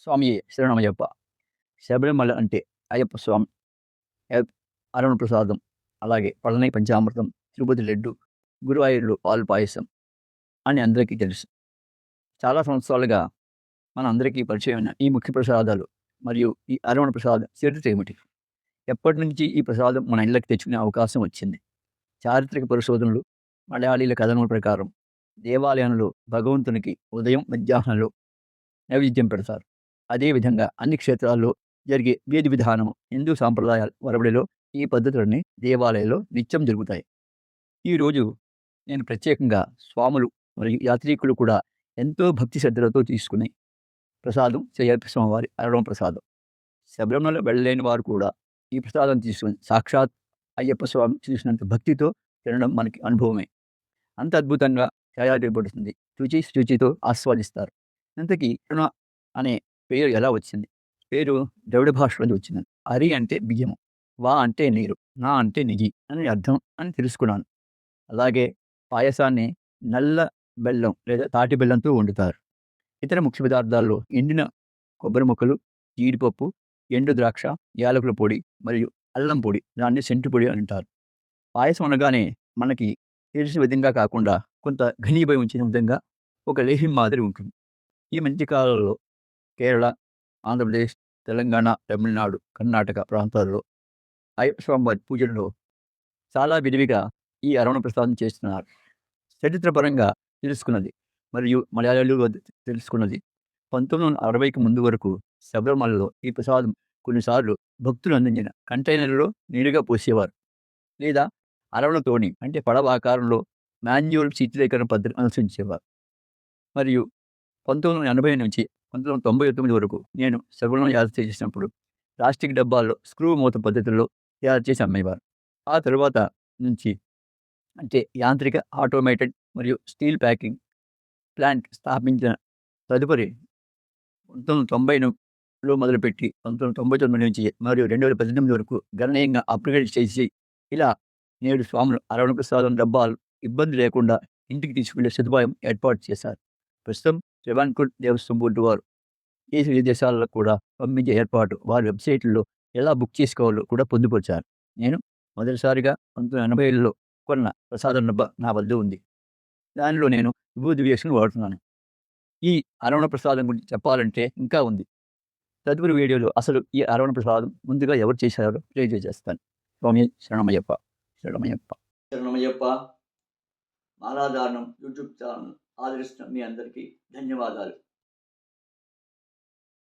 స్వామియే శరణమయ్యప్ప. శబరిమల అంటే అయ్యప్ప స్వామి, అరవణ ప్రసాదం, అలాగే పళని పంచామృతం, తిరుపతి లడ్డు, గురువాయూరులో పాలు పాయసం అని అందరికీ తెలుసు. చాలా సంవత్సరాలుగా మనందరికీ పరిచయమైన ఈ ముఖ్య ప్రసాదాలు మరియు ఈ అరవణ ప్రసాదం చరిత్ర ఏమిటి? ఎప్పటి నుంచి ఈ ప్రసాదం మన ఇళ్ళకి తెచ్చుకునే అవకాశం వచ్చింది? చారిత్రక పరిశోధనలు, మలయాళీల కథనముల ప్రకారం దేవాలయంలో భగవంతునికి ఉదయం, మధ్యాహ్నంలో నైవేద్యం పెడతారు. అదేవిధంగా అన్ని క్షేత్రాల్లో జరిగే విధి విధానం హిందూ సాంప్రదాయాల వరవడిలో ఈ పద్ధతులన్నీ దేవాలయాల్లో నిత్యం జరుగుతాయి. ఈరోజు నేను ప్రత్యేకంగా స్వాములు మరియు యాత్రికులు కూడా ఎంతో భక్తి శ్రద్ధలతో తీసుకుని ప్రసాదం శ్రీ అయ్యప్ప స్వామివారి అరవణ ప్రసాదం. శబరిమల వెళ్ళలేని వారు కూడా ఈ ప్రసాదం తీసుకుని సాక్షాత్ అయ్యప్ప స్వామి చూసినంత భక్తితో తినడం మనకి అనుభవమే. అంత అద్భుతంగా తయారీపడుతుంది. శుచితో ఆస్వాదిస్తారు. ఇంతకీ అరుణ అనే పేరు ఎలా వచ్చింది? పేరు ద్రవిడ భాష నుంచి వచ్చింది. అరి అంటే బియ్యము, వా అంటే నీరు, నా అంటే నెయ్యి అని అర్థం అని తెలుసుకున్నాను. అలాగే పాయసాన్ని నల్ల బెల్లం లేదా తాటి బెల్లంతో వండుతారు. ఇతర ముఖ్య పదార్థాల్లో ఎండిన కొబ్బరి ముక్కలు, జీడిపప్పు, ఎండు ద్రాక్ష, యాలకుల పొడి మరియు అల్లం పొడి, దాన్ని సెంటు పొడి అంటారు. పాయసం అనగానే మనకి తెలిసిన విధంగా కాకుండా కొంత ఘనీభవి ఉంచిన విధంగా ఒక లేహ్యం మాదిరి ఉంటుంది. ఈ మధ్య కాలంలో కేరళ, ఆంధ్రప్రదేశ్, తెలంగాణ, తమిళనాడు, కర్ణాటక ప్రాంతాల్లో అయ్యప్ప స్వామివారి పూజల్లో చాలా విరివిగా ఈ అరవణ ప్రసాదం చేస్తున్నారు. చరిత్రపరంగా తెలుసుకున్నది మరియు మలయాళీలు వద్ద తెలుసుకున్నది 1960కి ముందు వరకు శబరిమలలో ఈ ప్రసాదం కొన్నిసార్లు భక్తులు అందించిన కంటైనర్లో నీరుగా పోసేవారు, లేదా అరవణతోని అంటే పడవ ఆకారంలో మాన్యువల్ శీతలీకరణ పద్ధతిని అనుసరించేవారు. మరియు 1980 నుంచి 1999 వరకు నేను శబరిమల యాత్ర చేసినప్పుడు ప్లాస్టిక్ డబ్బాల్లో స్క్రూ మూత పద్ధతుల్లో తయారు చేసి అమ్మేవారు. ఆ తరువాత నుంచి అంటే యాంత్రిక, ఆటోమేటెడ్ మరియు స్టీల్ ప్యాకింగ్ ప్లాంట్ స్థాపించిన తదుపరి 1990లో మొదలుపెట్టి 1999 నుంచి మరియు 2018 వరకు గణనీయంగా అప్గ్రేడ్ చేసి ఇలా నేడు స్వాములు అరవణ ప్రసాదం డబ్బాలు ఇబ్బంది లేకుండా ఇంటికి తీసుకెళ్లే సదుపాయం ఏర్పాటు చేశారు. ప్రస్తుతం శ్రీవాన్కూట్ దేవస్థానం బోర్డు వారు దేశ విదేశాలలో కూడా పంపించే ఏర్పాటు వారి వెబ్సైట్లో ఎలా బుక్ చేసుకోవాలో కూడా పొందుపరిచారు. నేను మొదటిసారిగా 1980లో కొన్న ప్రసాదం డబ్బా నా వద్ద ఉంది. దానిలో నేను విభూది వేసుకుని వాడుతున్నాను. ఈ అరవణ ప్రసాదం గురించి చెప్పాలంటే ఇంకా ఉంది. తదుపరి వీడియోలో అసలు ఈ అరవణ ప్రసాదం ముందుగా ఎవరు చేశారో తెలియజేస్తాను. స్వామి శరణమయ్యప్ప. శరణమయ్యప్ప. శరణమయ్యప్ప. మాలాధారణం యూట్యూబ్ ఛానల్ ఆదరిస్తున్న మీ అందరికీ ధన్యవాదాలు.